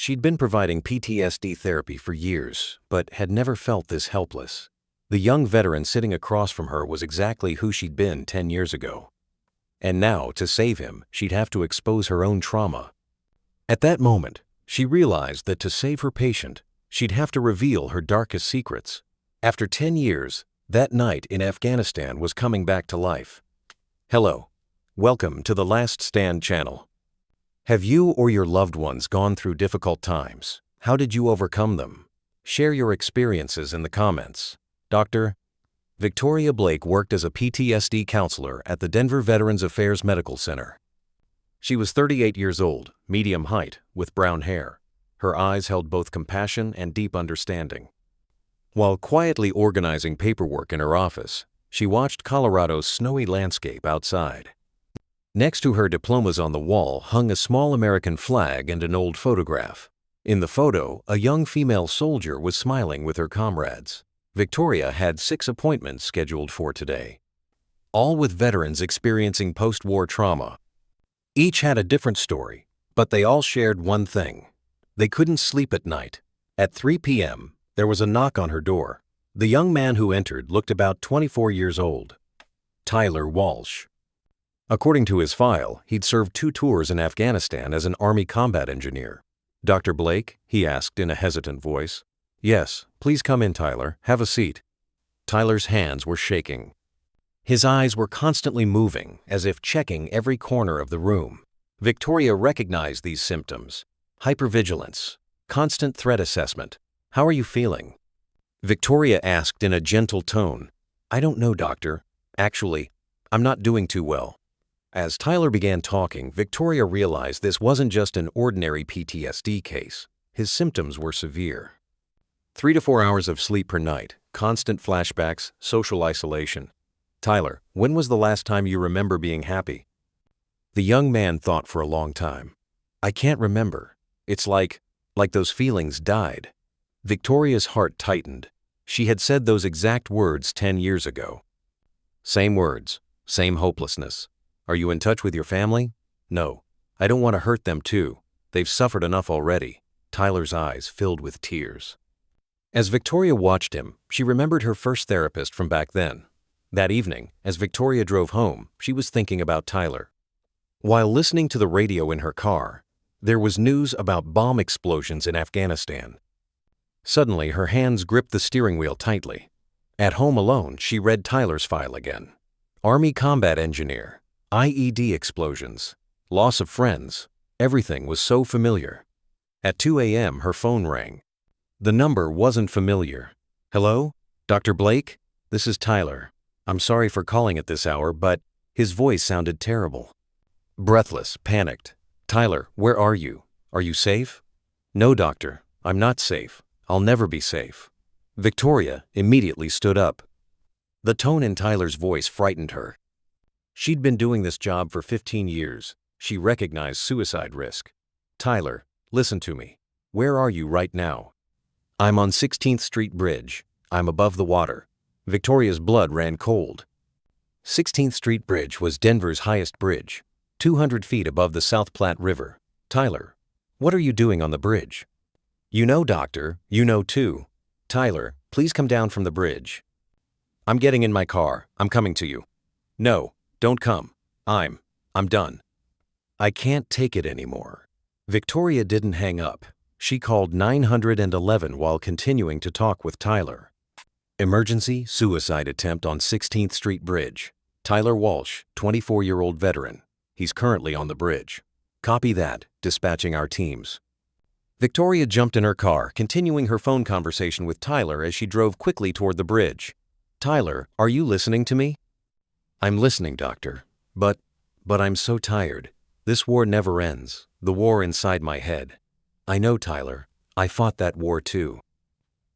She'd been providing PTSD therapy for years, but had never felt this helpless. The young veteran sitting across from her was exactly who she'd been 10 years ago. And now, to save him, she'd have to expose her own trauma. At that moment, she realized that to save her patient, she'd have to reveal her darkest secrets. After 10 years, that night in Afghanistan was coming back to life. Hello. Welcome to the Last Stand channel. Have you or your loved ones gone through difficult times? How did you overcome them? Share your experiences in the comments. Dr. Victoria Blake worked as a PTSD counselor at the Denver Veterans Affairs Medical Center. She was 38 years old, medium height, with brown hair. Her eyes held both compassion and deep understanding. While quietly organizing paperwork in her office, she watched Colorado's snowy landscape outside. Next to her diplomas on the wall hung a small American flag and an old photograph. In the photo, a young female soldier was smiling with her comrades. Victoria had 6 appointments scheduled for today, all with veterans experiencing post-war trauma. Each had a different story, but they all shared one thing. They couldn't sleep at night. At 3 p.m., there was a knock on her door. The young man who entered looked about 24 years old. Tyler Walsh. According to his file, he'd served 2 tours in Afghanistan as an Army combat engineer. Dr. Blake? He asked in a hesitant voice. Yes, please come in, Tyler. Have a seat. Tyler's hands were shaking. His eyes were constantly moving, as if checking every corner of the room. Victoria recognized these symptoms. Hypervigilance, constant threat assessment. How are you feeling? Victoria asked in a gentle tone. I don't know, doctor. Actually, I'm not doing too well. As Tyler began talking, Victoria realized this wasn't just an ordinary PTSD case. His symptoms were severe. 3 to 4 hours of sleep per night, constant flashbacks, social isolation. Tyler, when was the last time you remember being happy? The young man thought for a long time. I can't remember. It's like those feelings died. Victoria's heart tightened. She had said those exact words 10 years ago. Same words, same hopelessness. Are you in touch with your family? No. I don't want to hurt them too. They've suffered enough already. Tyler's eyes filled with tears. As Victoria watched him, she remembered her first therapist from back then. That evening, as Victoria drove home, she was thinking about Tyler. While listening to the radio in her car, there was news about bomb explosions in Afghanistan. Suddenly, her hands gripped the steering wheel tightly. At home alone, she read Tyler's file again. Army combat engineer, IED explosions, loss of friends. Everything was so familiar. At 2 a.m., her phone rang. The number wasn't familiar. Hello? Dr. Blake? This is Tyler. I'm sorry for calling at this hour, but his voice sounded terrible. Breathless, panicked. Tyler, where are you? Are you safe? No, doctor. I'm not safe. I'll never be safe. Victoria immediately stood up. The tone in Tyler's voice frightened her. She'd been doing this job for 15 years. She recognized suicide risk. Tyler, listen to me. Where are you right now? I'm on 16th Street Bridge. I'm above the water. Victoria's blood ran cold. 16th Street Bridge was Denver's highest bridge, 200 feet above the South Platte River. Tyler, what are you doing on the bridge? You know, doctor, you know too. Tyler, please come down from the bridge. I'm getting in my car. I'm coming to you. No, don't come. I'm done. I can't take it anymore. Victoria didn't hang up. She called 911 while continuing to talk with Tyler. Emergency suicide attempt on 16th Street Bridge. Tyler Walsh, 24-year-old veteran. He's currently on the bridge. Copy that, dispatching our teams. Victoria jumped in her car, continuing her phone conversation with Tyler as she drove quickly toward the bridge. Tyler, are you listening to me? I'm listening, doctor. But I'm so tired. This war never ends. The war inside my head. I know, Tyler. I fought that war too.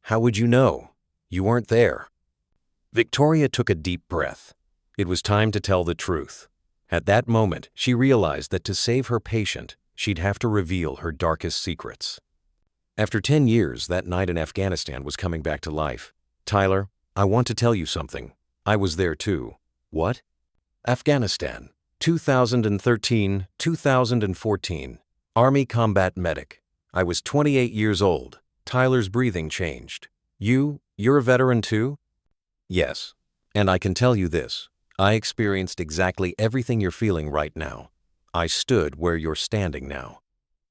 How would you know? You weren't there. Victoria took a deep breath. It was time to tell the truth. At that moment, she realized that to save her patient, she'd have to reveal her darkest secrets. After 10 years, that night in Afghanistan was coming back to life. Tyler, I want to tell you something. I was there too. What? Afghanistan, 2013-2014, Army combat medic. I was 28 years old. Tyler's breathing changed. You're a veteran too? Yes. And I can tell you this. I experienced exactly everything you're feeling right now. I stood where you're standing now.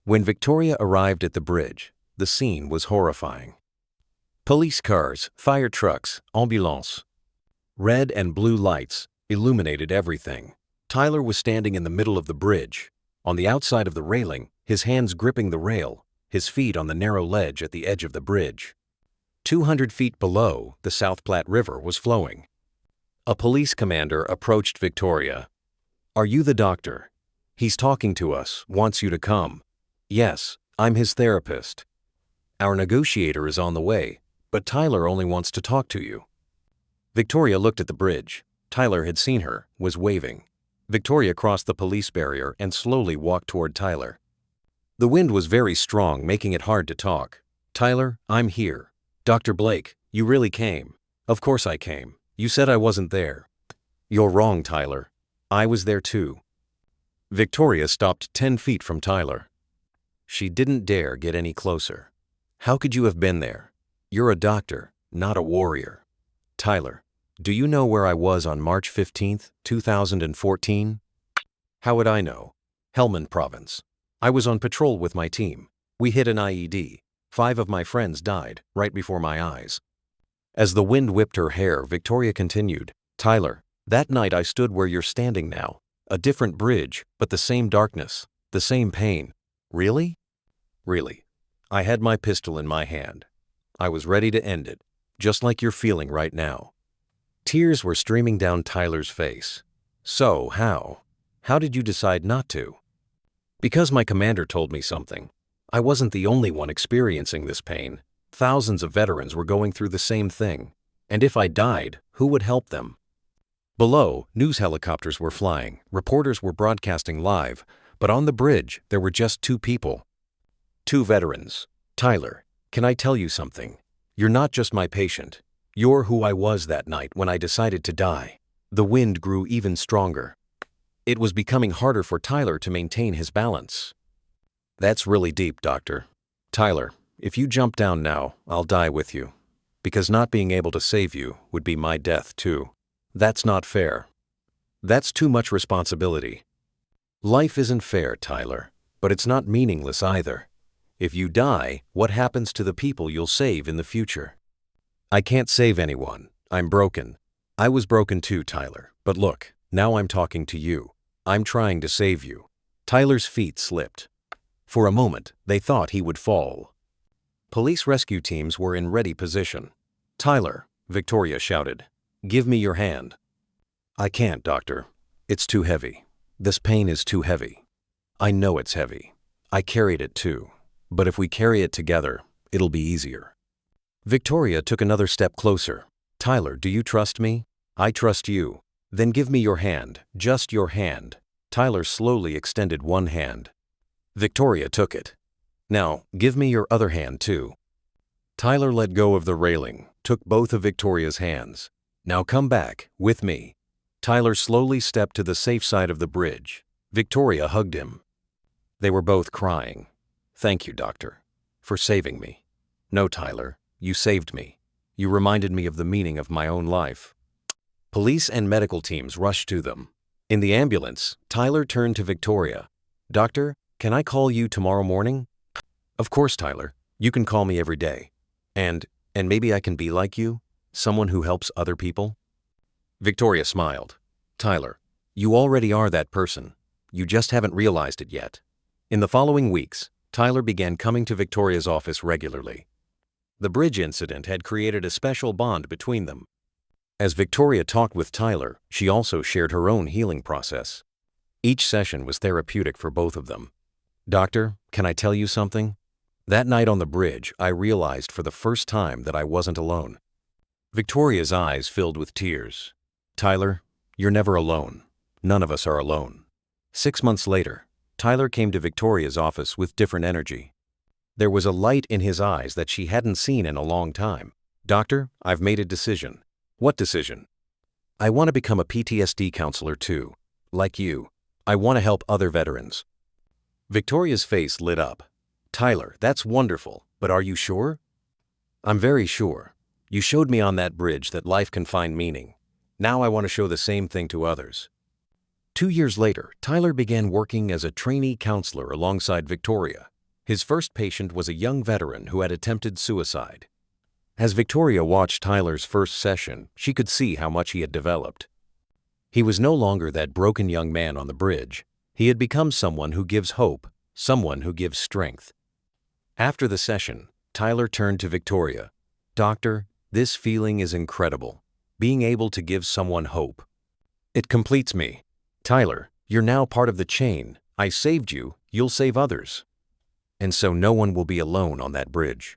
When Victoria arrived at the bridge, the scene was horrifying. Police cars, fire trucks, ambulance. Red and blue lights illuminated everything. Tyler was standing in the middle of the bridge, on the outside of the railing, his hands gripping the rail, his feet on the narrow ledge at the edge of the bridge. 200 feet below, the South Platte River was flowing. A police commander approached Victoria. "Are you the doctor? He's talking to us, wants you to come." "Yes, I'm his therapist." "Our negotiator is on the way, but Tyler only wants to talk to you." Victoria looked at the bridge. Tyler had seen her, was waving. Victoria crossed the police barrier and slowly walked toward Tyler. The wind was very strong, making it hard to talk. "Tyler, I'm here. Dr. Blake, you really came." "Of course I came. You said I wasn't there." "You're wrong, Tyler. I was there too." Victoria stopped 10 feet from Tyler. She didn't dare get any closer. "How could you have been there? You're a doctor, not a warrior." "Tyler, do you know where I was on March 15th, 2014? "How would I know? Helmand Province. I was on patrol with my team. We hit an IED. 5 of my friends died right before my eyes." As the wind whipped her hair, Victoria continued, "Tyler, that night I stood where you're standing now. A different bridge, but the same darkness, the same pain." "Really?" "Really. I had my pistol in my hand. I was ready to end it, just like you're feeling right now." Tears were streaming down Tyler's face. "So, how did you decide not to?" "Because my commander told me something. I wasn't the only one experiencing this pain. Thousands of veterans were going through the same thing. And if I died, who would help them?" Below, news helicopters were flying, reporters were broadcasting live, but on the bridge there were just 2 people. 2 veterans. "Tyler, can I tell you something? You're not just my patient. You're who I was that night when I decided to die." The wind grew even stronger. It was becoming harder for Tyler to maintain his balance. "That's really deep, Doctor. Tyler, if you jump down now, I'll die with you. Because not being able to save you would be my death too. That's not fair. That's too much responsibility." "Life isn't fair, Tyler, but it's not meaningless either. If you die, what happens to the people you'll save in the future?" "I can't save anyone. I'm broken. I was broken too, Tyler. But look, now I'm talking to you. I'm trying to save you." Tyler's feet slipped. For a moment, they thought he would fall. Police rescue teams were in ready position. "Tyler," Victoria shouted, "give me your hand." "I can't, Doctor. It's too heavy. This pain is too heavy." "I know it's heavy. I carried it too. But if we carry it together, it'll be easier." Victoria took another step closer. "Tyler, do you trust me?" "I trust you." "Then give me your hand, just your hand." Tyler slowly extended one hand. Victoria took it. "Now, give me your other hand too." Tyler let go of the railing, took both of Victoria's hands. "Now come back, with me." Tyler slowly stepped to the safe side of the bridge. Victoria hugged him. They were both crying. "Thank you, Doctor, for saving me." "No, Tyler, you saved me. You reminded me of the meaning of my own life." Police and medical teams rushed to them. In the ambulance, Tyler turned to Victoria. "Doctor, can I call you tomorrow morning?" "Of course, Tyler. You can call me every day. And maybe I can be like you, someone who helps other people." Victoria smiled. "Tyler, you already are that person. You just haven't realized it yet." In the following weeks, Tyler began coming to Victoria's office regularly. The bridge incident had created a special bond between them. As Victoria talked with Tyler, she also shared her own healing process. Each session was therapeutic for both of them. "Doctor, can I tell you something? That night on the bridge, I realized for the first time that I wasn't alone." Victoria's eyes filled with tears. "Tyler, you're never alone. None of us are alone." 6 months later, Tyler came to Victoria's office with different energy. There was a light in his eyes that she hadn't seen in a long time. "Doctor, I've made a decision." "What decision?" "I want to become a PTSD counselor too. Like you. I want to help other veterans." Victoria's face lit up. Tyler, that's wonderful, but are you sure? I'm very sure. You showed me on that bridge that life can find meaning. Now I want to show the same thing to others. 2 years later, Tyler began working as a trainee counselor alongside Victoria. His first patient was a young veteran who had attempted suicide. As Victoria watched Tyler's first session, she could see how much he had developed. He was no longer that broken young man on the bridge. He had become someone who gives hope, someone who gives strength. After the session, Tyler turned to Victoria. "Doctor, this feeling is incredible. Being able to give someone hope. It completes me. Tyler, you're now part of the chain. I saved you, you'll save others." And so no one will be alone on that bridge.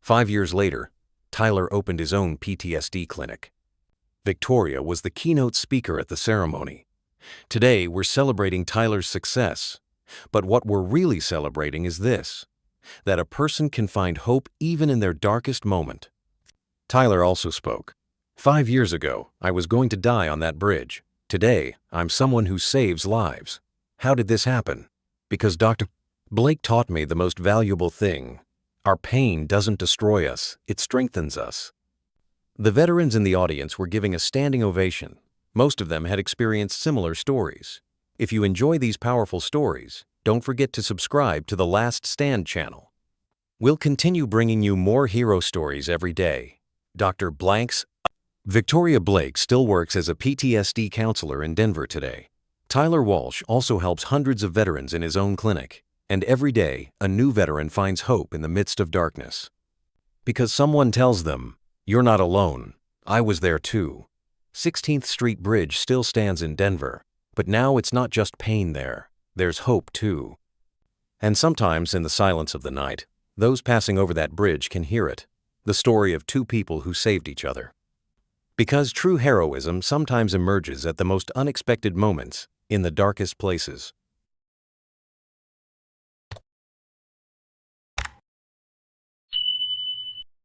5 years later, Tyler opened his own PTSD clinic. Victoria was the keynote speaker at the ceremony. Today, we're celebrating Tyler's success. But what we're really celebrating is this: that a person can find hope even in their darkest moment. Tyler also spoke. 5 years ago, I was going to die on that bridge. Today, I'm someone who saves lives. How did this happen? Because Dr. Blake taught me the most valuable thing. Our pain doesn't destroy us, it strengthens us. The veterans in the audience were giving a standing ovation. Most of them had experienced similar stories. If you enjoy these powerful stories, don't forget to subscribe to the Last Stand channel. We'll continue bringing you more hero stories every day. Dr. Blank's Victoria Blake still works as a PTSD counselor in Denver today. Tyler Walsh also helps hundreds of veterans in his own clinic. And every day, a new veteran finds hope in the midst of darkness. Because someone tells them, "You're not alone. I was there too." 16th Street Bridge still stands in Denver, but now it's not just pain there. There's hope too. And sometimes in the silence of the night, those passing over that bridge can hear it, the story of two people who saved each other. Because true heroism sometimes emerges at the most unexpected moments, in the darkest places.